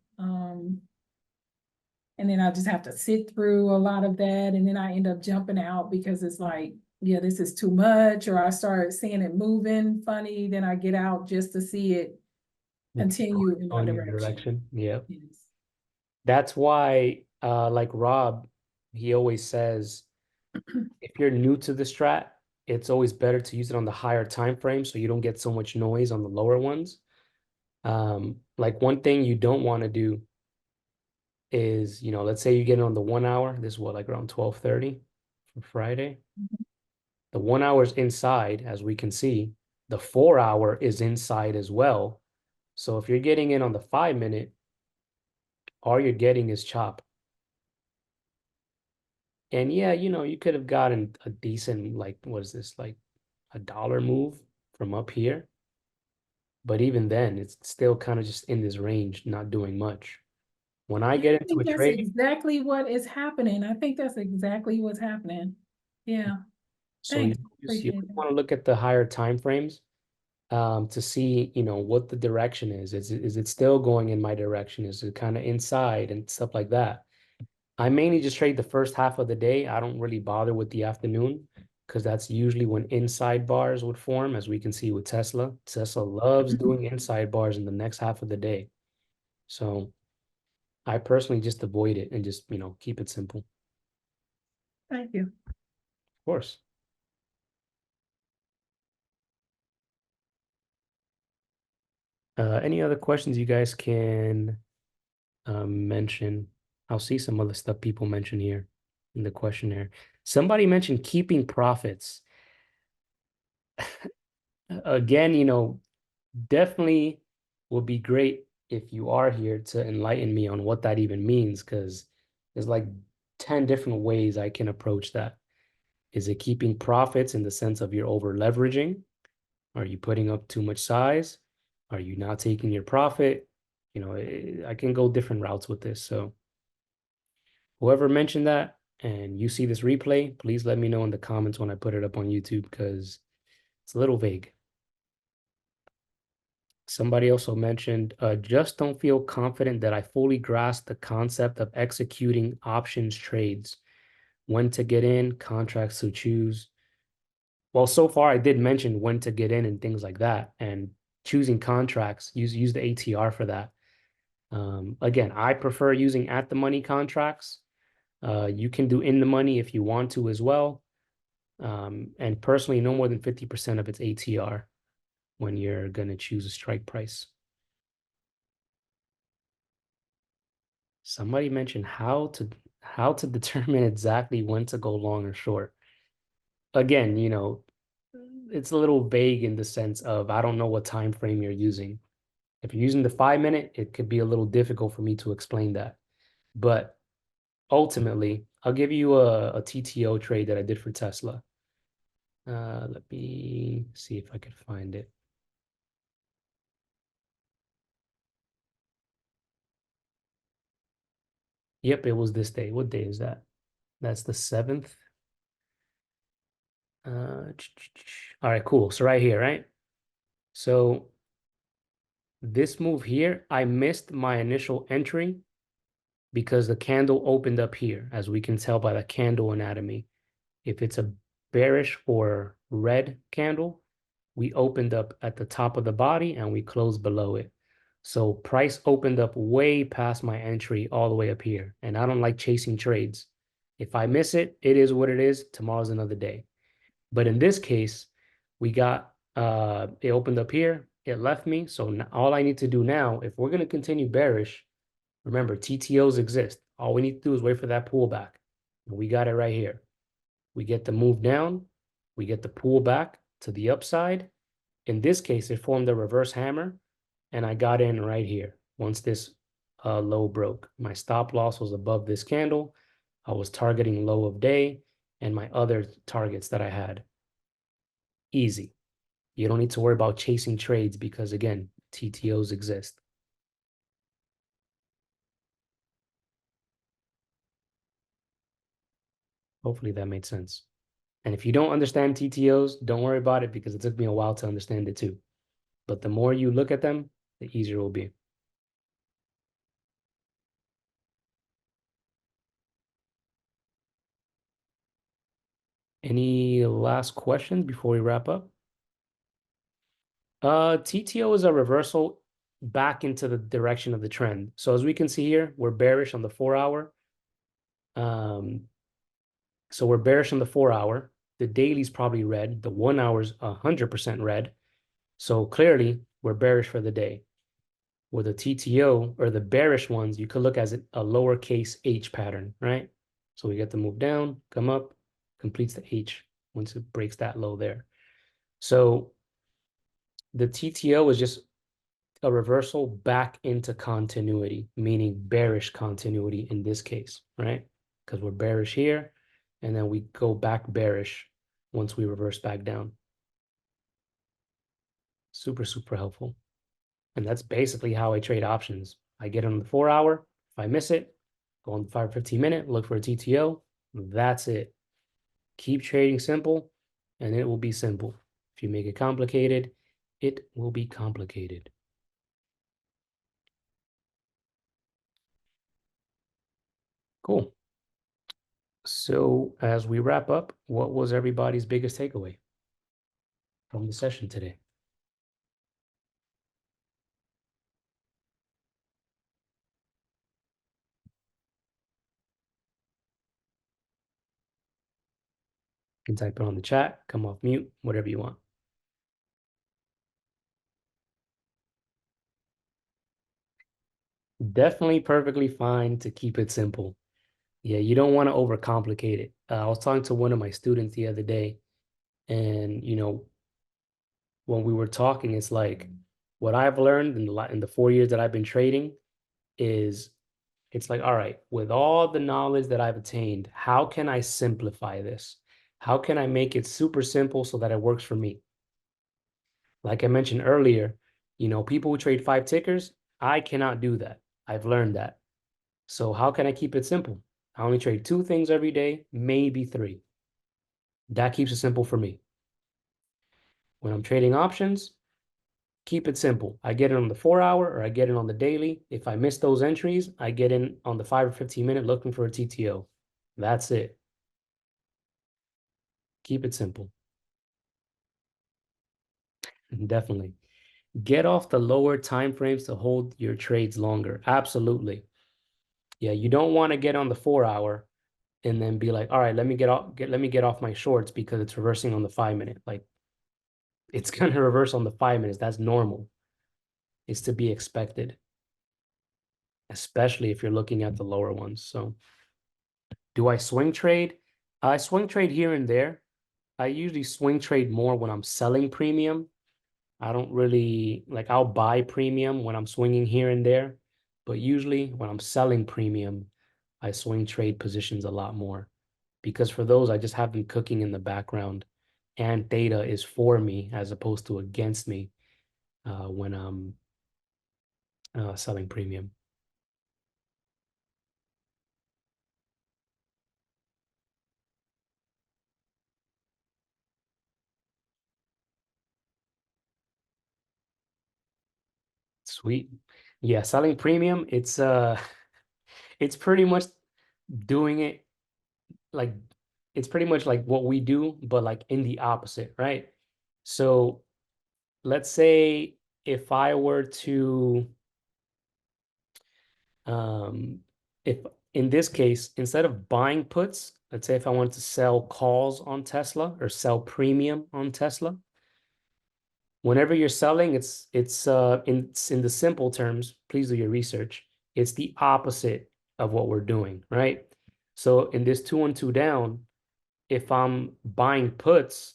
And then I just have to sit through a lot of that, and then I end up jumping out because it's like, yeah, this is too much, or I start seeing it moving funny, then I get out just to see it continue in my On your direction. direction. Yeah. Yes. That's why, like Rob, he always says, if you're new to the strat, it's always better to use it on the higher time frame so you don't get so much noise on the lower ones. Like one thing you don't want to do is, let's say you get on the 1 hour. This is what, like around 12:30 for Friday. The 1 hour is inside, as we can see. The 4 hour is inside as well. So if you're getting in on the 5 minute, all you're getting is chop. And yeah, you could have gotten a decent, like, what is this, like a dollar move from up here. But even then, it's still kind of just in this range, not doing much. When I get I into think a that's trade, exactly what is happening. I think that's exactly what's happening. Yeah, so thanks. you Appreciate want that. to look at the higher time frames to see, what the direction is. Is it still going in my direction? Is it kind of inside and stuff like that? I mainly just trade the first half of the day. I don't really bother with the afternoon because that's usually when inside bars would form, as we can see with Tesla. Tesla loves doing inside bars in the next half of the day. So I personally just avoid it and just, keep it simple. Of Thank you. course. Any other questions you guys can mention? I'll see some other stuff people mention here in the questionnaire. Somebody mentioned keeping profits. Again, definitely would be great if you are here to enlighten me on what that even means, because there's like 10 different ways I can approach that. Is it keeping profits in the sense of you're over leveraging? Are you putting up too much size? Are you not taking your profit? I can go different routes with this. So whoever mentioned that and you see this replay, please let me know in the comments when I put it up on YouTube because it's a little vague. Somebody also mentioned, just don't feel confident that I fully grasp the concept of executing options trades, when to get in, contracts to choose. Well, so far I did mention when to get in and things like that, and choosing contracts, use the ATR for that. Again, I prefer using at the money contracts. You can do in the money if you want to as well. And personally, no more than 50% of its ATR when you're going to choose a strike price. Somebody mentioned how to determine exactly when to go long or short. Again, it's a little vague in the sense of I don't know what time frame you're using. If you're using the 5 minute, it could be a little difficult for me to explain that. But ultimately, I'll give you a TTO trade that I did for Tesla. Let me see if I could find it. Yep, it was this day. What day is that? That's the 7th. All right, cool. So right here, right? So this move here, I missed my initial entry because the candle opened up here, as we can tell by the candle anatomy. If it's a bearish or red candle, we opened up at the top of the body and we closed below it. So price opened up way past my entry all the way up here. And I don't like chasing trades. If I miss it, it is what it is. Tomorrow's another day. But in this case, we got it opened up here, it left me. So all I need to do now, if we're going to continue bearish, remember TTOs exist. All we need to do is wait for that pullback. And we got it right here. We get the move down, we get the pullback to the upside. In this case, it formed a reverse hammer, and I got in right here once this low broke. My stop loss was above this candle. I was targeting low of day and my other targets that I had. Easy. You don't need to worry about chasing trades because, again, TTOs exist. Hopefully that made sense. And if you don't understand TTOs, don't worry about it because it took me a while to understand it too. But the more you look at them, the easier it will be. Any last questions before we wrap up? TTO is a reversal back into the direction of the trend. So as we can see here, we're bearish on the 4 hour. So we're bearish on the 4 hour. The daily's probably red. The 1 hour's 100% red. So clearly we're bearish for the day. With a TTO or the bearish ones, you could look as a lowercase h pattern, right? So we get to move down, come up, completes the H once it breaks that low there. So the TTO is just a reversal back into continuity, meaning bearish continuity in this case, right? Because we're bearish here, and then we go back bearish once we reverse back down. Super, super helpful. And that's basically how I trade options. I get on the 4 hour. If I miss it, go on the 5 or 15 minute, look for a TTO. That's it. Keep trading simple, and it will be simple. If you make it complicated, it will be complicated. Cool. So as we wrap up, what was everybody's biggest takeaway from the session today? You can type it on the chat, come off mute, whatever you want. Definitely perfectly fine to keep it simple. Yeah, you don't want to overcomplicate it. I was talking to one of my students the other day, and when we were talking, it's like what I've learned in the 4 years that I've been trading is it's like, all right, with all the knowledge that I've attained, how can I simplify this? How can I make it super simple so that it works for me? Like I mentioned earlier, people who trade 5 tickers, I cannot do that. I've learned that. So how can I keep it simple? I only trade 2 things every day, maybe 3. That keeps it simple for me. When I'm trading options, keep it simple. I get it on the 4 hour or I get it on the daily. If I miss those entries, I get in on the 5 or 15 minute looking for a TTO. That's it. Keep it simple. Definitely. Get off the lower time frames to hold your trades longer. Absolutely. Yeah, you don't want to get on the 4 hour and then be like, all right, let me get off my shorts because it's reversing on the 5 minute. Like it's gonna reverse on the 5 minutes. That's normal. It's to be expected, especially if you're looking at the lower ones. So do I swing trade? I swing trade here and there. I usually swing trade more when I'm selling premium. I don't really like, I'll buy premium when I'm swinging here and there, but usually when I'm selling premium, I swing trade positions a lot more because for those, I just have them cooking in the background and data is for me as opposed to against me when I'm selling premium. Sweet. Yeah, selling premium, it's pretty much doing it like it's pretty much like what we do, but like in the opposite, right? So let's say if I were to if in this case, instead of buying puts, let's say if I wanted to sell calls on Tesla or sell premium on Tesla, whenever you're selling, it's in the simple terms, please do your research. It's the opposite of what we're doing, right? So in this 2-on-2 down, if I'm buying puts,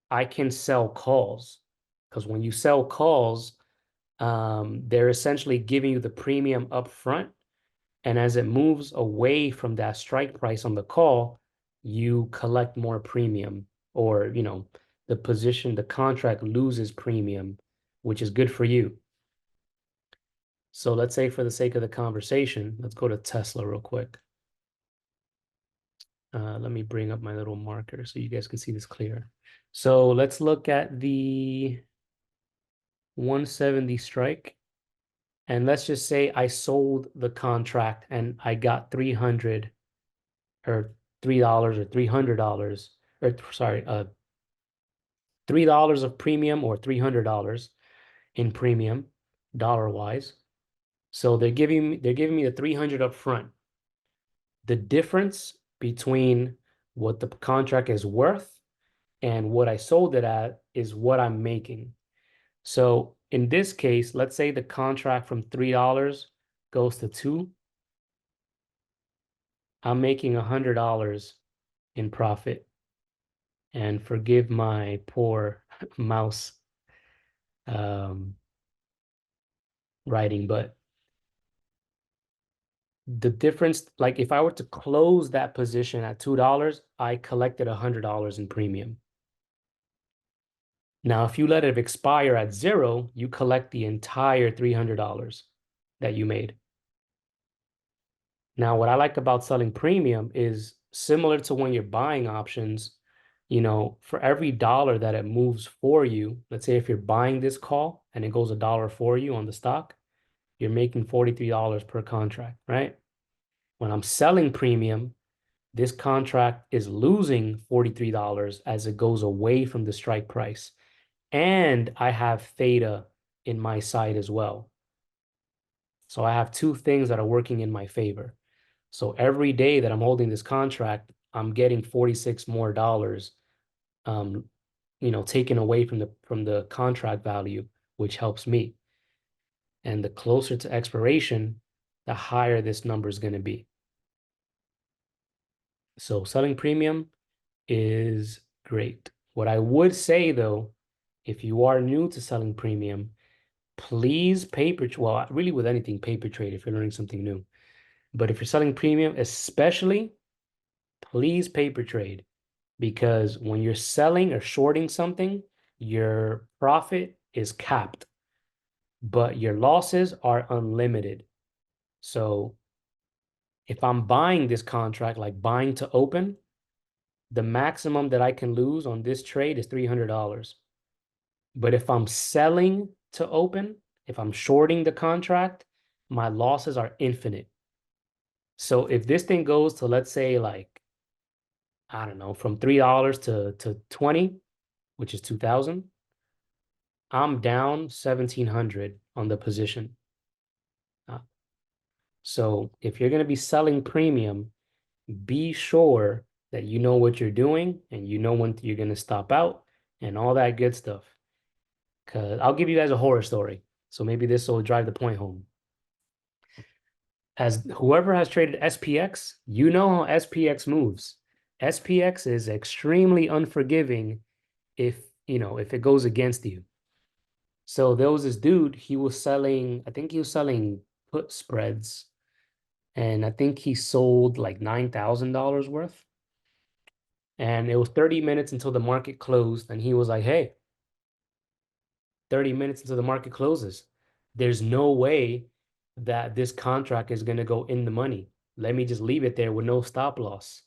I can sell calls because when you sell calls, they're essentially giving you the premium up front. And as it moves away from that strike price on the call, you collect more premium or, the contract loses premium, which is good for you. So let's say for the sake of the conversation, let's go to Tesla real quick. Let me bring up my little marker so you guys can see this clear. So let's look at the 170 strike. And let's just say I sold the contract and I got 300 or $3 or $300 or sorry, $3 of premium or $300 in premium dollar wise. So they're giving me the 300 up front. The difference between what the contract is worth and what I sold it at is what I'm making. So in this case, let's say the contract from $3 goes to 2. I'm making $100 in profit. And forgive my poor mouse writing, but the difference, like if I were to close that position at $2, I collected $100 in premium. Now, if you let it expire at 0, you collect the entire $300 that you made. Now, what I like about selling premium is similar to when you're buying options, you know, for every dollar that it moves for you, let's say if you're buying this call and it goes $1 for you on the stock, you're making $43 per contract, right? When I'm selling premium, this contract is losing $43 as it goes away from the strike price. And I have theta in my side as well. So I have two things that are working in my favor. So every day that I'm holding this contract, I'm getting 46 more dollars, you know, taken away from the contract value, which helps me. And the closer to expiration, the higher this number is going to be. So selling premium is great. What I would say though, if you are new to selling premium, please well, really with anything, paper trade if you're learning something new. But if you're selling premium, especially, please paper trade, because when you're selling or shorting something, your profit is capped, but your losses are unlimited. So if I'm buying this contract, like buying to open, the maximum that I can lose on this trade is $300. But if I'm selling to open, if I'm shorting the contract, my losses are infinite. So if this thing goes to, let's say, like, I don't know, from $3 to 20, which is 2,000, I'm down 1,700 on the position. So if you're going to be selling premium, be sure that you know what you're doing and you know when you're going to stop out and all that good stuff. Because I'll give you guys a horror story. So maybe this will drive the point home. As whoever has traded SPX, you know how SPX moves. SPX is extremely unforgiving if, you know, if it goes against you. So there was this dude, he was selling, I think he was selling put spreads, and I think he sold like $9,000 worth. And it was 30 minutes until the market closed, and he was like, hey, 30 minutes until the market closes, there's no way that this contract is going to go in the money. Let me just leave it there with no stop loss.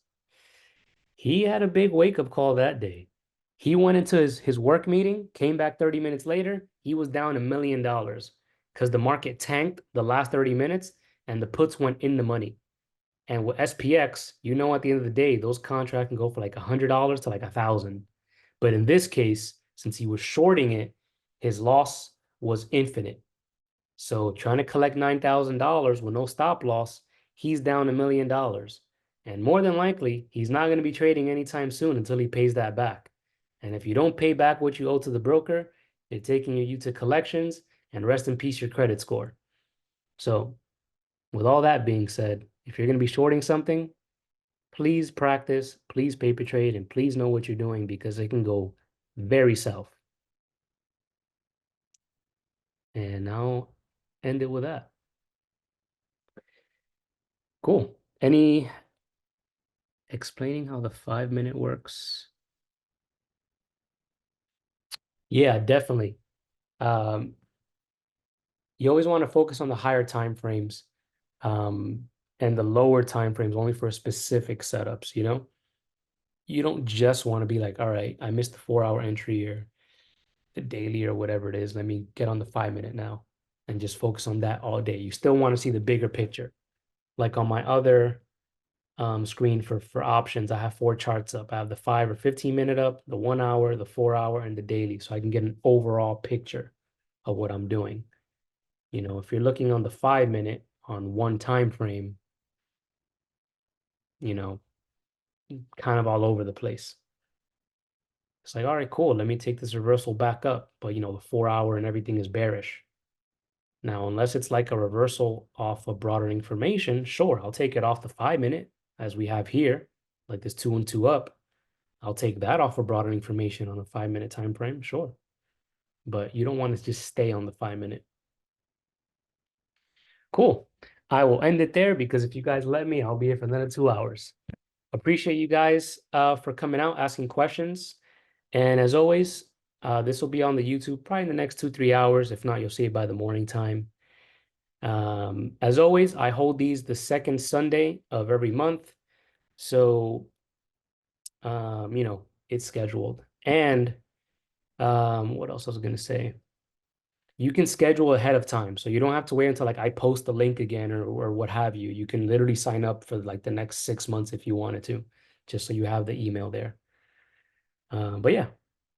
He had a big wake-up call that day. He went into his work meeting, came back 30 minutes later, he was down $1 million because the market tanked the last 30 minutes and the puts went in the money. And with SPX, you know, at the end of the day, those contracts can go for like $100 to like 1,000. But in this case, since he was shorting it, his loss was infinite. So trying to collect $9,000 with no stop loss, he's down $1 million. And more than likely, he's not going to be trading anytime soon until he pays that back. And if you don't pay back what you owe to the broker, they're taking you to collections, and rest in peace your credit score. So with all that being said, if you're going to be shorting something, please practice, please paper trade, and please know what you're doing because it can go very south. And I'll end it with that. Cool. Any explaining how the 5-minute works? Yeah, definitely. You always want to focus on the higher time frames, and the lower time frames only for specific setups, you know? You don't just want to be like, all right, I missed the 4-hour entry or the daily or whatever it is. Let me get on the 5-minute now and just focus on that all day. You still want to see the bigger picture. Like on my other screen for options, I have 4 charts up. I have the 5 or 15-minute up, the 1 hour, the 4-hour, and the daily, so I can get an overall picture of what I'm doing. You know, if you're looking on the 5-minute on one time frame, you know, kind of all over the place. It's like, all right, cool. Let me take this reversal back up. But, you know, the 4 hour and everything is bearish. Now, unless it's like a reversal off of broader information, sure, I'll take it off the 5-minute as we have here, like this 2 and 2 up. I'll take that off of broader information on a 5-minute time frame, sure. But you don't want to just stay on the 5-minute. Cool. I will end it there because if you guys let me, I'll be here for another 2 hours. Appreciate you guys for coming out, asking questions. And as always, this will be on the YouTube probably in the next 2-3 hours. If not, you'll see it by the morning time. As always, I hold these the second Sunday of every month. So, you know, it's scheduled. And what else I was going to say? You can schedule ahead of time. So you don't have to wait until like I post the link again or what have you. You can literally sign up for like the next 6 months if you wanted to, just so you have the email there. But yeah,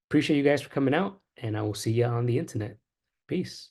appreciate you guys for coming out, and I will see you on the internet. Peace.